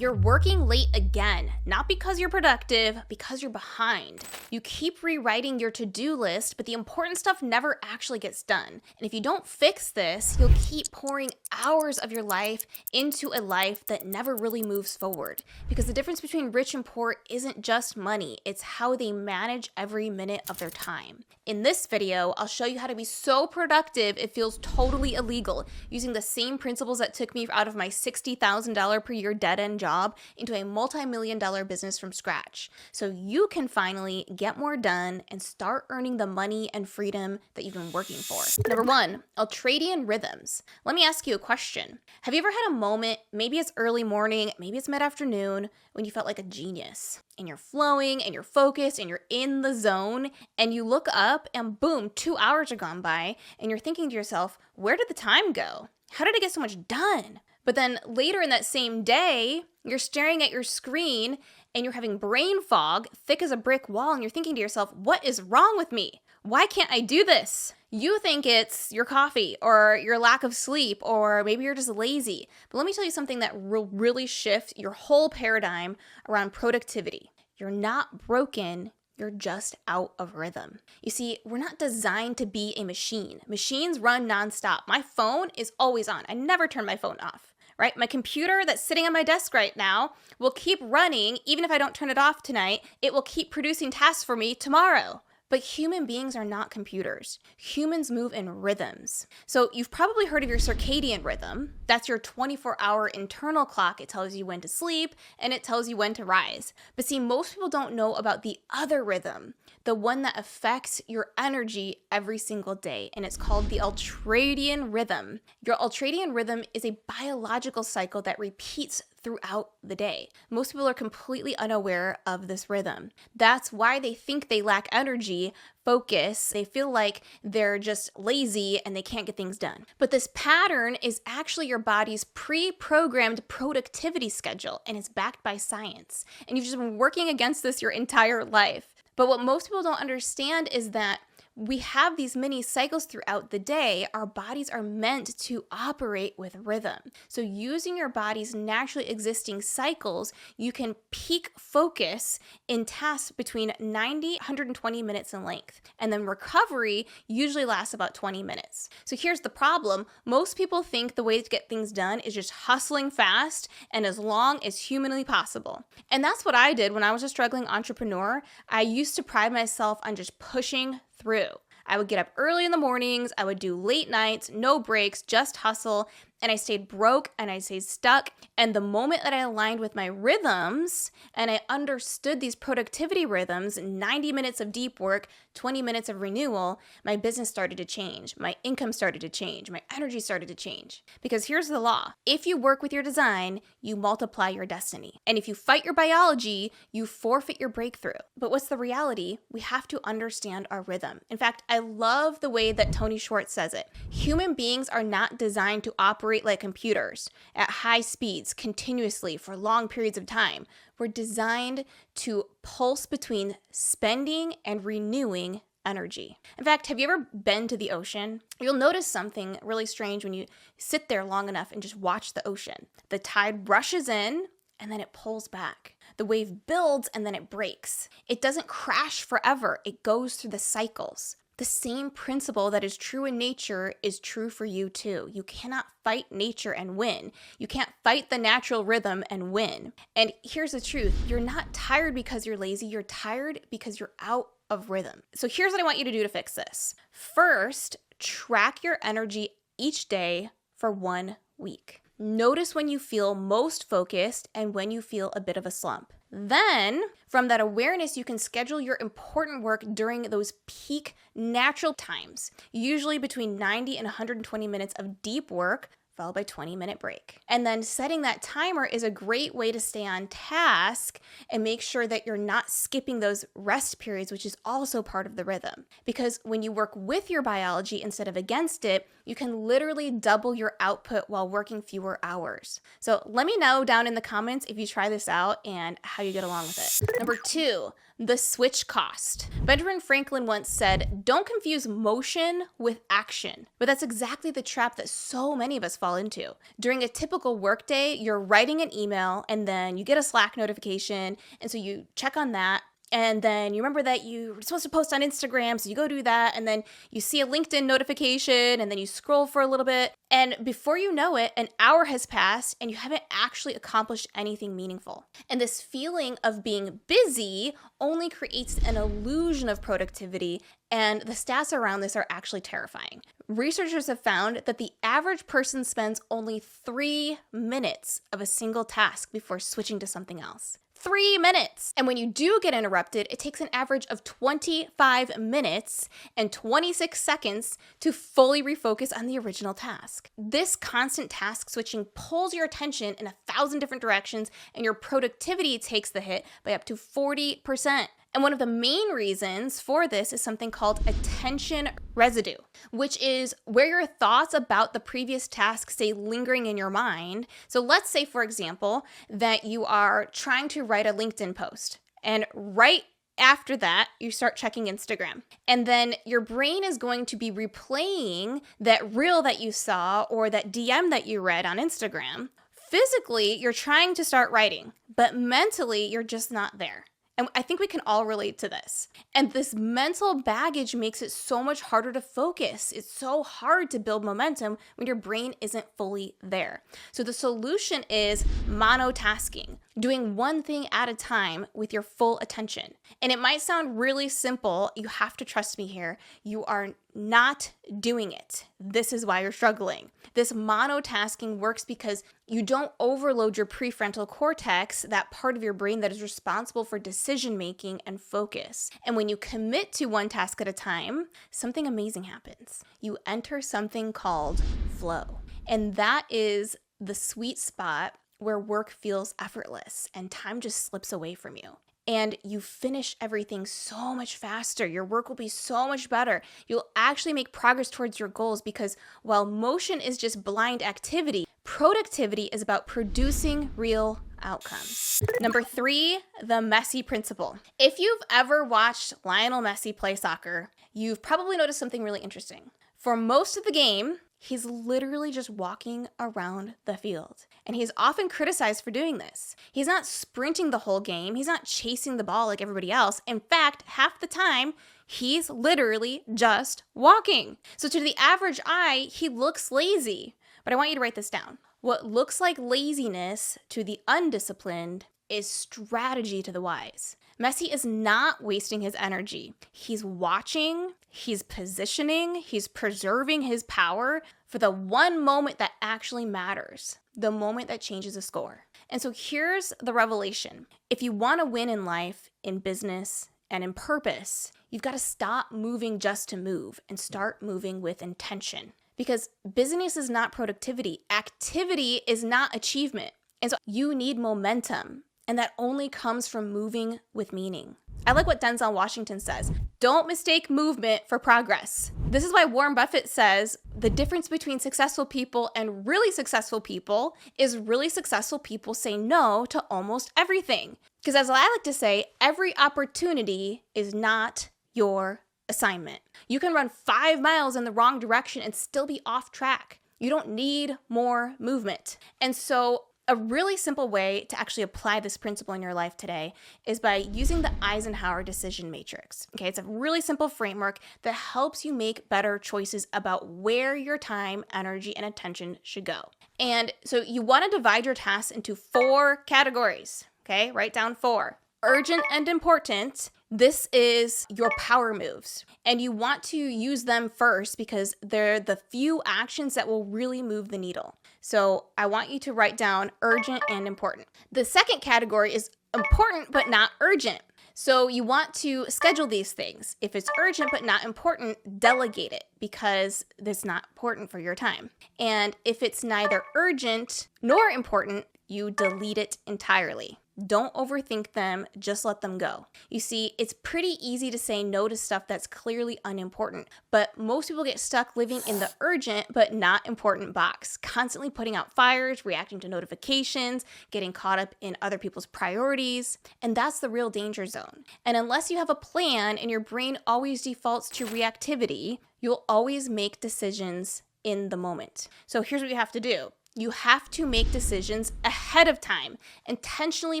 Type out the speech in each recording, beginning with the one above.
You're working late again, not because you're productive, because you're behind. You keep rewriting your to-do list, but the important stuff never actually gets done. And if you don't fix this, you'll keep pouring hours of your life into a life that never really moves forward. Because the difference between rich and poor isn't just money, it's how they manage every minute of their time. In this video, I'll show you how to be so productive it feels totally illegal, using the same principles that took me out of my $60,000 per year dead-end job into a multi-million-dollar business from scratch, so you can finally get more done and start earning the money and freedom that you've been working for. Number 1, Ultradian rhythms. Let me ask you a question. Have you ever had a moment, maybe it's early morning, maybe it's mid-afternoon, when you felt like a genius? And you're flowing and you're focused and you're in the zone, and you look up and boom, 2 hours are gone by and you're thinking to yourself, where did the time go? How did I get so much done? But then later in that same day, you're staring at your screen and you're having brain fog, thick as a brick wall, and you're thinking to yourself, what is wrong with me? Why can't I do this? You think it's your coffee or your lack of sleep, or maybe you're just lazy. But let me tell you something that will really shift your whole paradigm around productivity. You're not broken. You're just out of rhythm. You see, we're not designed to be a machine. Machines run nonstop. My phone is always on. I never turn my phone off, right? My computer that's sitting on my desk right now will keep running. Even if I don't turn it off tonight, it will keep producing tasks for me tomorrow. But human beings are not computers. Humans move in rhythms. So you've probably heard of your circadian rhythm. That's your 24-hour internal clock. It tells you when to sleep and it tells you when to rise. But see, most people don't know about the other rhythm, the one that affects your energy every single day, and it's called the Ultradian rhythm. Your Ultradian rhythm is a biological cycle that repeats throughout the day. Most people are completely unaware of this rhythm. That's why they think they lack energy, focus. They feel like they're just lazy and they can't get things done. But this pattern is actually your body's pre-programmed productivity schedule, and it's backed by science. And you've just been working against this your entire life. But what most people don't understand is that we have these mini cycles throughout the day. Our bodies are meant to operate with rhythm. So using your body's naturally existing cycles, you can peak focus in tasks between 90 to 120 minutes in length. And then recovery usually lasts about 20 minutes. So here's the problem. Most people think the way to get things done is just hustling fast and as long as humanly possible. And that's what I did when I was a struggling entrepreneur. I used to pride myself on just pushing through. I would get up early in the mornings, I would do late nights, no breaks, just hustle, and I stayed broke and I stayed stuck. And the moment that I aligned with my rhythms and I understood these productivity rhythms, 90 minutes of deep work, 20 minutes of renewal, my business started to change. My income started to change. My energy started to change. Because here's the law. If you work with your design, you multiply your destiny. And if you fight your biology, you forfeit your breakthrough. But what's the reality? We have to understand our rhythm. In fact, I love the way that Tony Schwartz says it. Human beings are not designed to operate like computers at high speeds continuously for long periods of time. We're designed to pulse between spending and renewing energy. In fact, have you ever been to the ocean? You'll notice something really strange when you sit there long enough and just watch the ocean. The tide rushes in and then it pulls back. The wave builds and then it breaks. It doesn't crash forever. It goes through the cycles. The same principle that is true in nature is true for you too. You cannot fight nature and win. You can't fight the natural rhythm and win. And here's the truth. You're not tired because you're lazy. You're tired because you're out of rhythm. So here's what I want you to do to fix this. First, track your energy each day for 1 week. Notice when you feel most focused and when you feel a bit of a slump. Then, from that awareness, you can schedule your important work during those peak natural times, usually between 90 and 120 minutes of deep work, followed by a 20-minute break. And then setting that timer is a great way to stay on task and make sure that you're not skipping those rest periods, which is also part of the rhythm. Because when you work with your biology instead of against it, you can literally double your output while working fewer hours. So let me know down in the comments if you try this out and how you get along with it. Number 2, the switch cost. Benjamin Franklin once said, "Don't confuse motion with action." But that's exactly the trap that so many of us fall fall into. During a typical workday, you're writing an email and then you get a Slack notification, and so you check on that. And then you remember that you were supposed to post on Instagram, so you go do that, and then you see a LinkedIn notification, and then you scroll for a little bit, and before you know it, an hour has passed, and you haven't actually accomplished anything meaningful. And this feeling of being busy only creates an illusion of productivity, and the stats around this are actually terrifying. Researchers have found that the average person spends only 3 minutes of a single task before switching to something else. 3 minutes. And when you do get interrupted, it takes an average of 25 minutes and 26 seconds to fully refocus on the original task. This constant task switching pulls your attention in 1,000 different directions, and your productivity takes the hit by up to 40%. And one of the main reasons for this is something called attention residue, which is where your thoughts about the previous task stay lingering in your mind. So let's say, for example, that you are trying to write a LinkedIn post, and right after that, you start checking Instagram. And then your brain is going to be replaying that reel that you saw or that DM that you read on Instagram. Physically, you're trying to start writing, but mentally, you're just not there. And I think we can all relate to this. And this mental baggage makes it so much harder to focus. It's so hard to build momentum when your brain isn't fully there. So the solution is monotasking, doing one thing at a time with your full attention. And it might sound really simple. You have to trust me here. You are not doing it. This is why you're struggling. This monotasking works because you don't overload your prefrontal cortex, that part of your brain that is responsible for decision making and focus. And when you commit to one task at a time, something amazing happens. You enter something called flow. And that is the sweet spot where work feels effortless and time just slips away from you. And you finish everything so much faster. Your work will be so much better. You'll actually make progress towards your goals, because while motion is just blind activity, productivity is about producing real outcomes. Number 3, the Messi principle. If you've ever watched Lionel Messi play soccer, you've probably noticed something really interesting. For most of the game, he's literally just walking around the field. And he's often criticized for doing this. He's not sprinting the whole game. He's not chasing the ball like everybody else. In fact, half the time, he's literally just walking. So to the average eye, he looks lazy. But I want you to write this down. What looks like laziness to the undisciplined is strategy to the wise. Messi is not wasting his energy. He's watching, he's positioning, he's preserving his power for the one moment that actually matters, the moment that changes a score. And so here's the revelation. If you want to win in life, in business, and in purpose, you've got to stop moving just to move and start moving with intention. Because business is not productivity. Activity is not achievement. And so you need momentum. And that only comes from moving with meaning. I like what Denzel Washington says. Don't mistake movement for progress. This is why Warren Buffett says the difference between successful people and really successful people is really successful people say no to almost everything. Because as I like to say, every opportunity is not your assignment. You can run 5 miles in the wrong direction and still be off track. You don't need more movement. And so a really simple way to actually apply this principle in your life today is by using the Eisenhower decision matrix. Okay, it's a really simple framework that helps you make better choices about where your time, energy, and attention should go. And so you want to divide your tasks into 4 categories. Okay, write down 4. Urgent and important. This is your power moves, and you want to use them first because they're the few actions that will really move the needle. So I want you to write down urgent and important. The second category is important but not urgent. So you want to schedule these things. If it's urgent but not important, delegate it because it's not important for your time. And if it's neither urgent nor important, you delete it entirely. Don't overthink them, just let them go. You see, it's pretty easy to say no to stuff that's clearly unimportant, but most people get stuck living in the urgent but not important box, constantly putting out fires, reacting to notifications, getting caught up in other people's priorities, and that's the real danger zone. And unless you have a plan and your brain always defaults to reactivity, you'll always make decisions in the moment. So here's what you have to do. You have to make decisions ahead of time. Intentionally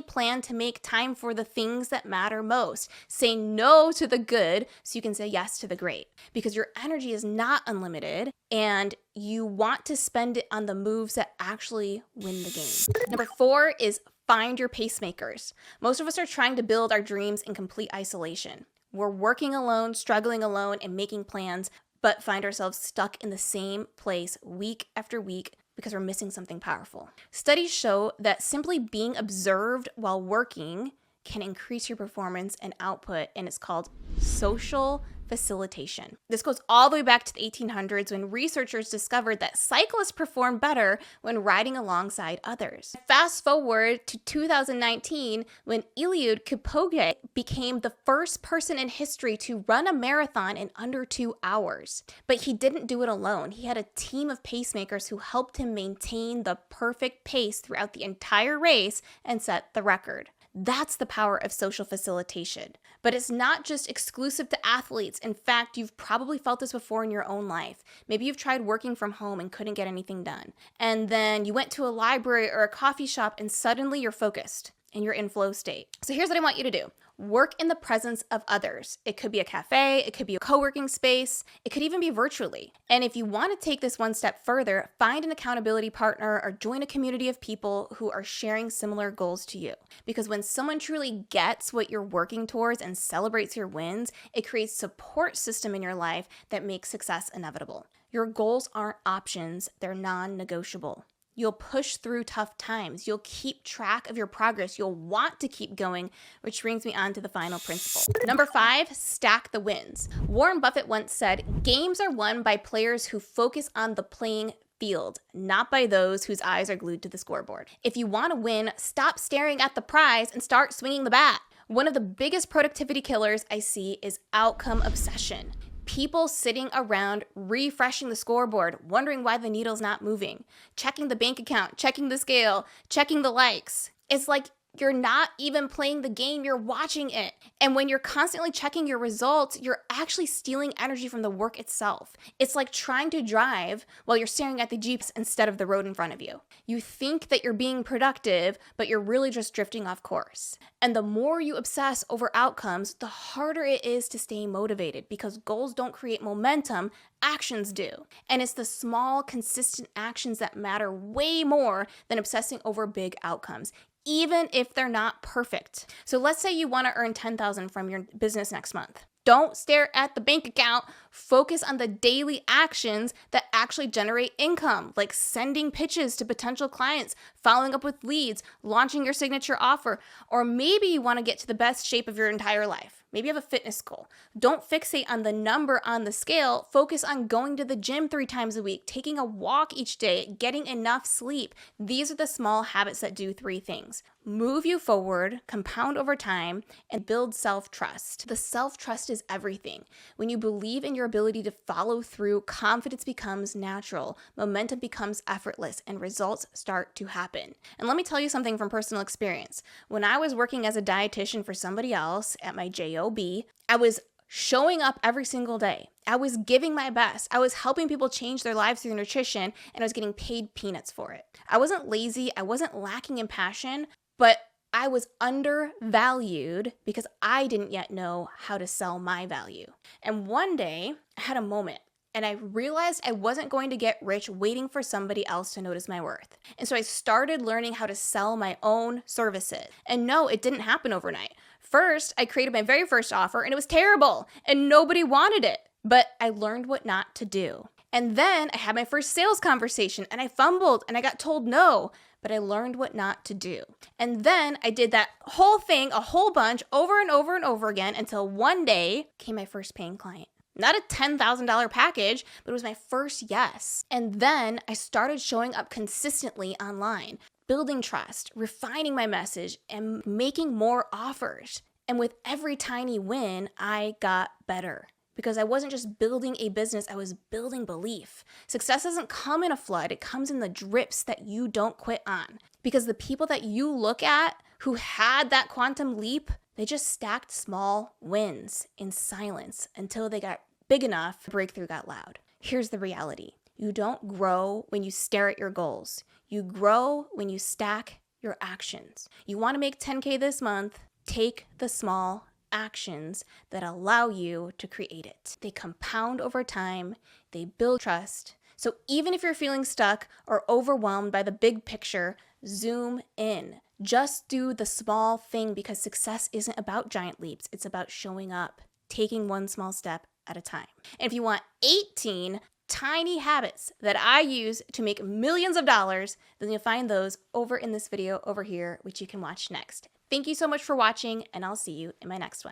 plan to make time for the things that matter most. Say no to the good so you can say yes to the great. Because your energy is not unlimited and you want to spend it on the moves that actually win the game. Number 4 is find your pacemakers. Most of us are trying to build our dreams in complete isolation. We're working alone, struggling alone, and making plans, but find ourselves stuck in the same place week after week because we're missing something powerful. Studies show that simply being observed while working can increase your performance and output, and it's called social facilitation. This goes all the way back to the 1800s when researchers discovered that cyclists perform better when riding alongside others. Fast forward to 2019 when 𝐒𝐞𝐫𝐢𝐞𝐫 became the first person in history to run a marathon in under 2 hours. But he didn't do it alone. He had a team of pacemakers who helped him maintain the perfect pace throughout the entire race and set the record. That's the power of social facilitation. But it's not just exclusive to athletes. In fact, you've probably felt this before in your own life. Maybe you've tried working from home and couldn't get anything done. And then you went to a library or a coffee shop and suddenly you're focused and you're in flow state. So here's what I want you to do. Work in the presence of others. It could be a cafe, it could be a co-working space, it could even be virtually. And if you want to take this one step further, find an accountability partner or join a community of people who are sharing similar goals to you. Because when someone truly gets what you're working towards and celebrates your wins, it creates a support system in your life that makes success inevitable. Your goals aren't options, they're non-negotiable. You'll push through tough times. You'll keep track of your progress. You'll want to keep going, which brings me on to the final principle. Number 5, stack the wins. Warren Buffett once said, games are won by players who focus on the playing field, not by those whose eyes are glued to the scoreboard. If you want to win, stop staring at the prize and start swinging the bat. One of the biggest productivity killers I see is outcome obsession. People sitting around refreshing the scoreboard, wondering why the needle's not moving, checking the bank account, checking the scale, checking the likes. It's like you're not even playing the game, you're watching it. And when you're constantly checking your results, you're actually stealing energy from the work itself. It's like trying to drive while you're staring at the Jeeps instead of the road in front of you. You think that you're being productive, but you're really just drifting off course. And the more you obsess over outcomes, the harder it is to stay motivated because goals don't create momentum, actions do. And it's the small, consistent actions that matter way more than obsessing over big outcomes, even if they're not perfect. So let's say you want to earn $10,000 from your business next month. Don't stare at the bank account. Focus on the daily actions that actually generate income, like sending pitches to potential clients, following up with leads, launching your signature offer, or maybe you want to get to the best shape of your entire life. Maybe you have a fitness goal. Don't fixate on the number on the scale. Focus on going to the gym 3 times a week, taking a walk each day, getting enough sleep. These are the small habits that do 3 things. Move you forward, compound over time, and build self-trust. The self-trust is everything. When you believe in your ability to follow through, confidence becomes natural, momentum becomes effortless, and results start to happen. And let me tell you something from personal experience. When I was working as a dietitian for somebody else at my job, I was showing up every single day. I was giving my best. I was helping people change their lives through nutrition, and I was getting paid peanuts for it. I wasn't lazy. I wasn't lacking in passion, but I was undervalued because I didn't yet know how to sell my value. And one day, I had a moment. And I realized I wasn't going to get rich waiting for somebody else to notice my worth. And so I started learning how to sell my own services. And no, it didn't happen overnight. First, I created my very first offer and it was terrible and nobody wanted it. But I learned what not to do. And then I had my first sales conversation and I fumbled and I got told no. But I learned what not to do. And then I did that whole thing, a whole bunch, over and over and over again until one day came my first paying client. Not a $10,000 package, but it was my first yes. And then I started showing up consistently online, building trust, refining my message, and making more offers. And with every tiny win, I got better. Because I wasn't just building a business, I was building belief. Success doesn't come in a flood, it comes in the drips that you don't quit on. Because the people that you look at who had that quantum leap, they just stacked small wins in silence until they got big enough, the breakthrough got loud. Here's the reality. You don't grow when you stare at your goals. You grow when you stack your actions. You want to make 10K this month, take the small actions that allow you to create it. They compound over time, they build trust. So even if you're feeling stuck or overwhelmed by the big picture, zoom in. Just do the small thing, because success isn't about giant leaps. It's about showing up, taking one small step at a time. And if you want 18 tiny habits that I use to make millions of dollars, then you'll find those over in this video over here, which you can watch next. Thank you so much for watching, and I'll see you in my next one.